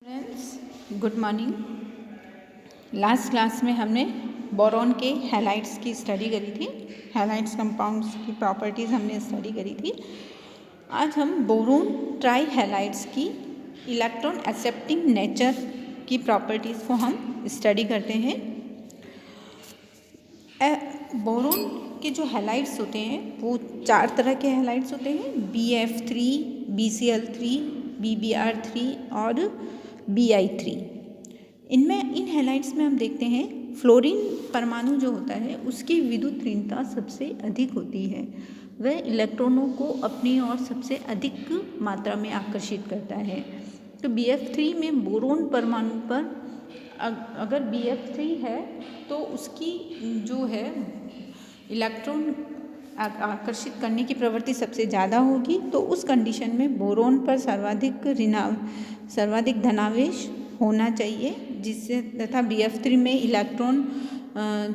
Friends, good morning. Last class में हमने boron के हैलाइड्स की स्टडी करी थी। हैलाइड्स कंपाउंड्स की प्रॉपर्टीज़ हमने स्टडी करी थी। आज हम बोरोन ट्राई हैलाइड्स की इलेक्ट्रॉन एक्सेप्टिंग नेचर की प्रॉपर्टीज़ को हम स्टडी करते हैं। बोरोन के जो हैलाइड्स होते हैं वो 4 तरह के हैलाइड्स होते हैं, BF3, BCl3, BBr3 और Bi3। इन हैलाइड्स में हम देखते हैं फ्लोरीन परमाणु जो होता है उसकी विद्युत ऋणता सबसे अधिक होती है। वह इलेक्ट्रॉनों को अपनी ओर सबसे अधिक मात्रा में आकर्षित करता है। तो BF3 में बोरोन परमाणु पर अगर BF3 है तो उसकी जो है इलेक्ट्रॉन आकर्षित करने की प्रवृत्ति सबसे ज़्यादा होगी। तो उस कंडीशन में बोरोन पर सर्वाधिक धनावेश होना चाहिए, जिससे तथा BF3 में इलेक्ट्रॉन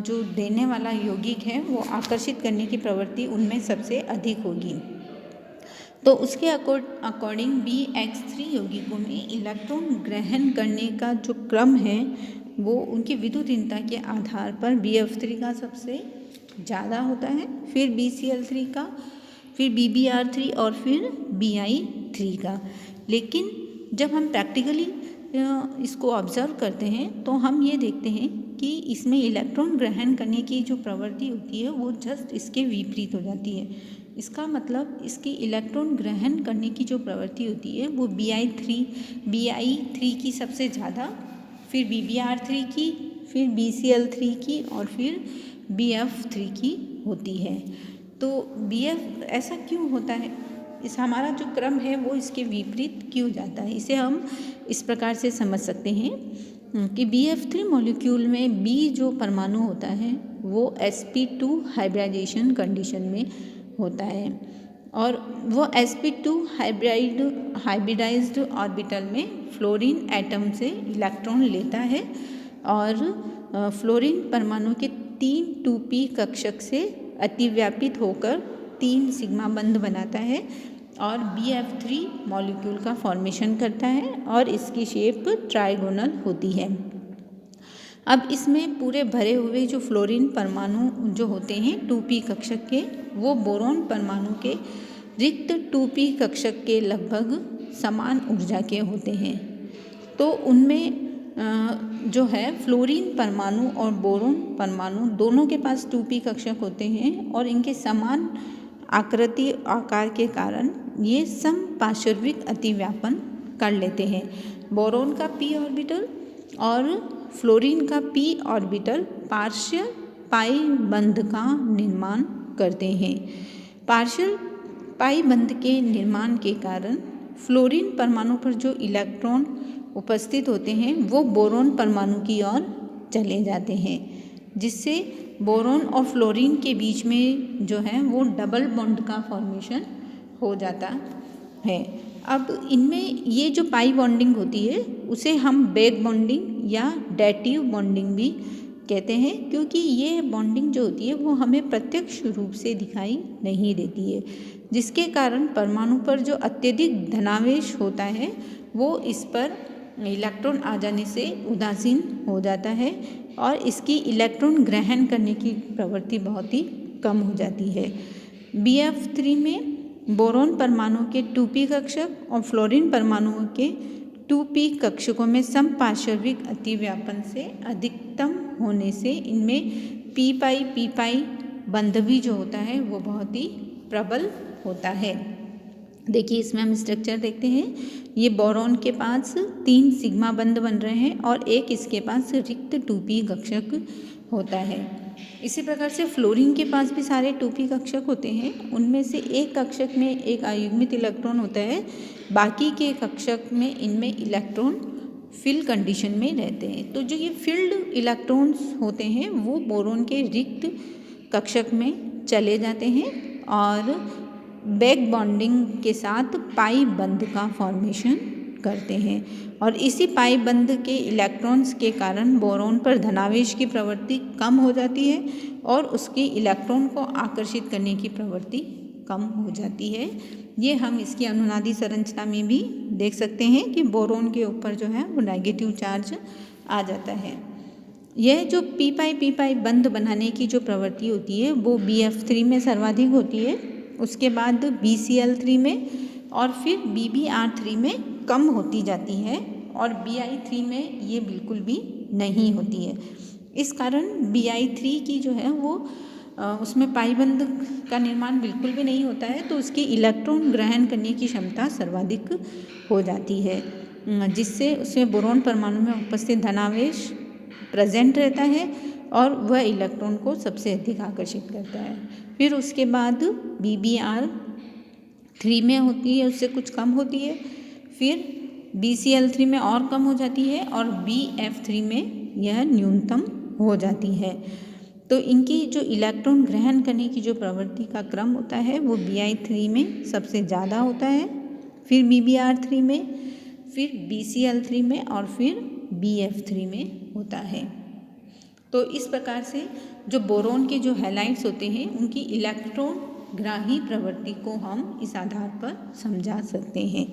जो देने वाला यौगिक है वो आकर्षित करने की प्रवृत्ति उनमें सबसे अधिक होगी। तो उसके अकॉर्डिंग BH3 यौगिकों में इलेक्ट्रॉन ग्रहण करने का जो क्रम है वो उनकी विद्युत ऋणता के आधार पर BF3 का सबसे ज़्यादा होता है, फिर BCl3 का, फिर BBr3 और फिर Bi3 का। लेकिन जब हम प्रैक्टिकली इसको ऑब्ज़र्व करते हैं तो हम ये देखते हैं कि इसमें इलेक्ट्रॉन ग्रहण करने की जो प्रवृत्ति होती है वो जस्ट इसके विपरीत हो जाती है। इसका मतलब इसकी इलेक्ट्रॉन ग्रहण करने की जो प्रवृत्ति होती है वो Bi3 की सबसे ज़्यादा, फिर BBr3 की, फिर BCl3 की और फिर BF3 की होती है। तो BF ऐसा क्यों होता है? इस हमारा जो क्रम है वो इसके विपरीत क्यों जाता है? इसे हम इस प्रकार से समझ सकते हैं कि BF3 मॉलिक्यूल में B जो परमाणु होता है वो sp2 हाइब्रिडाइजेशन कंडीशन में होता है और वो sp2 हाइब्रिडाइज्ड ऑर्बिटल में फ्लोरीन एटम से इलेक्ट्रॉन लेता है और फ्लोरीन परमाणु के 3 2p कक्षक से अतिव्यापित होकर 3 सिग्मा बंध बनाता है और BF3 मॉलिक्यूल का फॉर्मेशन करता है और इसकी शेप ट्राइगोनल होती है। अब इसमें पूरे भरे हुए जो फ्लोरीन परमाणु जो होते हैं 2p कक्षक के, वो बोरोन परमाणु के रिक्त 2p कक्षक के लगभग समान ऊर्जा के होते हैं। तो उनमें जो है फ्लोरीन परमाणु और बोरोन परमाणु दोनों के पास 2p कक्षक होते हैं और इनके समान आकार के कारण ये समपार्श्विक अतिव्यापन कर लेते हैं। बोरोन का p ऑर्बिटल और फ्लोरीन का p ऑर्बिटल पार्शियल पाई बंध का निर्माण करते हैं। पार्शियल पाई बंध के निर्माण के कारण फ्लोरीन परमाणु पर जो इलेक्ट्रॉन उपस्थित होते हैं वो बोरोन परमाणु की ओर चले जाते हैं, जिससे बोरोन और फ्लोरीन के बीच में जो है वो डबल बॉन्ड का फॉर्मेशन हो जाता है। अब इनमें ये जो पाई बॉन्डिंग होती है उसे हम बैक बॉन्डिंग या डैटिव बॉन्डिंग भी कहते हैं, क्योंकि ये बॉन्डिंग जो होती है वो हमें प्रत्यक्ष रूप से दिखाई नहीं देती है, जिसके कारण परमाणु पर जो अत्यधिक धनावेश होता है वो इस पर इलेक्ट्रॉन आ जाने से उदासीन हो जाता है और इसकी इलेक्ट्रॉन ग्रहण करने की प्रवृत्ति बहुत ही कम हो जाती है। BF3 में बोरोन परमाणु के 2p कक्षक और फ्लोरीन परमाणुओं के 2p कक्षकों में समपार्श्विक अतिव्यापन से अधिकतम होने से इनमें p-pi बंध भी जो होता है वो बहुत ही प्रबल होता है। देखिए इसमें हम स्ट्रक्चर देखते हैं। ये बोरोन के पास 3 सिग्मा बंध बन रहे हैं और एक इसके पास रिक्त 2p कक्षक होता है। इसी प्रकार से फ्लोरीन के पास भी सारे 2p कक्षक होते हैं। उनमें से एक कक्षक में एक अयुग्मित इलेक्ट्रॉन होता है, बाकी के कक्षक में इनमें इलेक्ट्रॉन फिल कंडीशन में रहते हैं। तो जो ये फिल्ड इलेक्ट्रॉन्स होते हैं वो बोरोन के रिक्त कक्षक में चले जाते हैं और बैक बॉन्डिंग के साथ पाई बंध का फॉर्मेशन करते हैं और इसी पाई बंध के इलेक्ट्रॉन्स के कारण बोरोन पर धनावेश की प्रवृत्ति कम हो जाती है और उसकी इलेक्ट्रॉन को आकर्षित करने की प्रवृत्ति कम हो जाती है। ये हम इसकी अनुनादी संरचना में भी देख सकते हैं कि बोरोन के ऊपर जो है वो नेगेटिव चार्ज आ जाता है। यह जो पी पाई बंध बनाने की जो प्रवृत्ति होती है वो BF3 में सर्वाधिक होती है, उसके बाद BCl3 में और फिर BBr3 में कम होती जाती है और Bi3 में ये बिल्कुल भी नहीं होती है। इस कारण Bi3 की जो है वो उसमें पाइबंध का निर्माण बिल्कुल भी नहीं होता है, तो उसकी इलेक्ट्रॉन ग्रहण करने की क्षमता सर्वाधिक हो जाती है, जिससे उसमें बोरोन परमाणु में उपस्थित धनावेश प्रेजेंट रहता है और वह इलेक्ट्रॉन को सबसे अधिक आकर्षित करता है। फिर उसके बाद BBr3 में होती है, उससे कुछ कम होती है, फिर BCl3 में और कम हो जाती है और BF3 में यह न्यूनतम हो जाती है। तो इनकी जो इलेक्ट्रॉन ग्रहण करने की जो प्रवृत्ति का क्रम होता है वो Bi3 में सबसे ज़्यादा होता है, फिर BBr3 में, फिर BCl3 में और फिर BF3 में होता है। तो इस प्रकार से जो बोरोन के जो हैलाइड्स होते हैं उनकी इलेक्ट्रॉन ग्राही प्रवृत्ति को हम इस आधार पर समझा सकते हैं।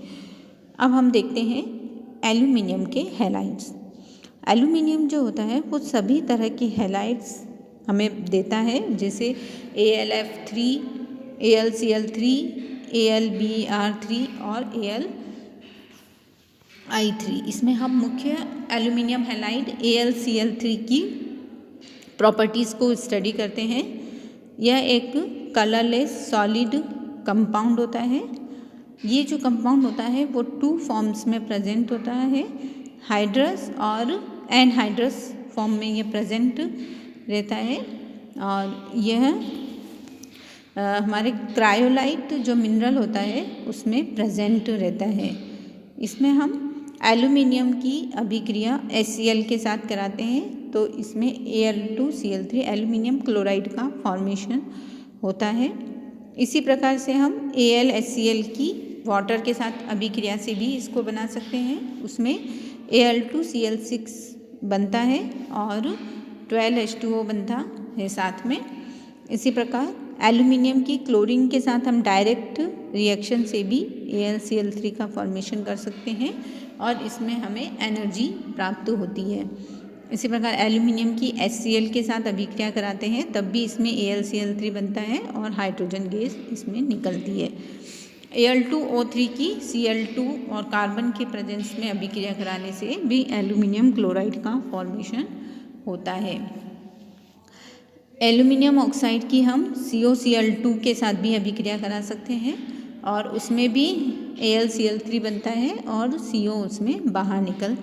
अब हम देखते हैं एल्यूमिनियम के हैलाइड्स। एल्यूमिनियम जो होता है वो सभी तरह के हैलाइड्स हमें देता है, जैसे AlF3, AlCl3, AlBr3 और Al(I3). इसमें हम मुख्य एल्यूमिनियम हैलाइड AlCl3 की प्रॉपर्टीज़ को स्टडी करते हैं। यह एक कलरलेस सॉलिड कंपाउंड होता है। ये जो कंपाउंड होता है वो 2 फॉर्म्स में प्रेजेंट होता है, हाइड्रस और एनहाइड्रस फॉर्म में ये प्रेजेंट रहता है। और यह हमारे क्रायोलाइट जो मिनरल होता है उसमें प्रेजेंट रहता है। इसमें हम एल्यूमिनियम की अभिक्रिया HCl के साथ कराते हैं, तो इसमें Al2Cl3 एल्यूमिनियम क्लोराइड का फॉर्मेशन होता है। इसी प्रकार से हम AlHCl की वाटर के साथ अभिक्रिया से भी इसको बना सकते हैं, उसमें Al2Cl6 बनता है और 12H2O बनता है साथ में। इसी प्रकार एल्यूमिनियम की क्लोरीन के साथ हम डायरेक्ट रिएक्शन से भी AlCl3 का फॉर्मेशन कर सकते हैं और इसमें हमें एनर्जी प्राप्त होती है। इसी प्रकार एल्यूमिनियम की HCl के साथ अभिक्रिया कराते हैं तब भी इसमें AlCl3 बनता है और हाइड्रोजन गैस इसमें निकलती है। Al2O3 की Cl2 और कार्बन के प्रेजेंस में अभिक्रिया कराने से भी एल्यूमिनियम क्लोराइड का फॉर्मेशन होता है। एल्यूमिनियम ऑक्साइड की हम CoCl2 के साथ भी अभिक्रिया करा सकते हैं और उसमें भी AlCl3 बनता है और CO उसमें बाहर निकल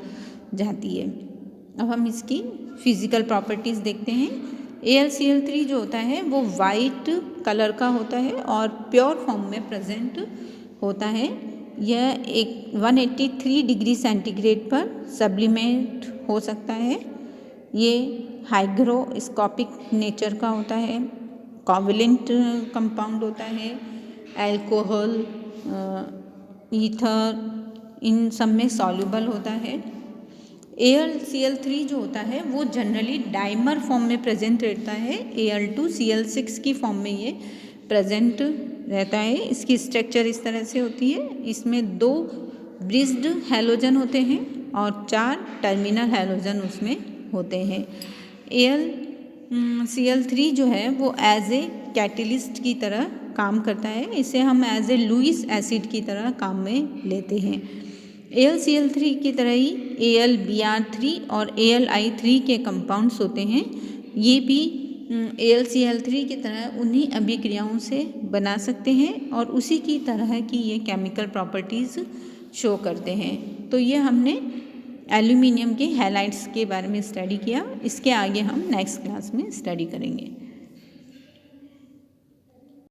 जाती है। अब हम इसकी फिजिकल प्रॉपर्टीज़ देखते हैं। AlCl3 जो होता है वो वाइट कलर का होता है और प्योर फॉर्म में प्रेजेंट होता है। यह एक 183 डिग्री सेंटीग्रेड पर सब्लिमेट हो सकता है। ये हाइग्रोस्कोपिक नेचर का होता है, कोवैलेंट कंपाउंड होता है, अल्कोहल, ईथर इन सब में सॉल्युबल होता है। AlCl3 जो होता है वो जनरली डाइमर फॉर्म में प्रेजेंट रहता है, Al2Cl6 की फॉर्म में ये प्रेजेंट रहता है। इसकी स्ट्रक्चर इस तरह से होती है, इसमें 2 ब्रिज्ड हैलोजन होते हैं और 4 टर्मिनल हैलोजन उसमें होते हैं। AlCl3 जो है वो एज ए कैटलिस्ट की तरह काम करता है, इसे हम एज ए लुईस एसिड की तरह काम में लेते हैं। AlCl3 की तरह ही AlBr3 और Al(I3) के कंपाउंड्स होते हैं, ये भी AlCl3 की तरह उन्हीं अभिक्रियाओं से बना सकते हैं और उसी की तरह की ये केमिकल प्रॉपर्टीज़ शो करते हैं। तो ये हमने एल्यूमिनियम के हैलाइड्स के बारे में स्टडी किया। इसके आगे हम नेक्स्ट क्लास में स्टडी करेंगे।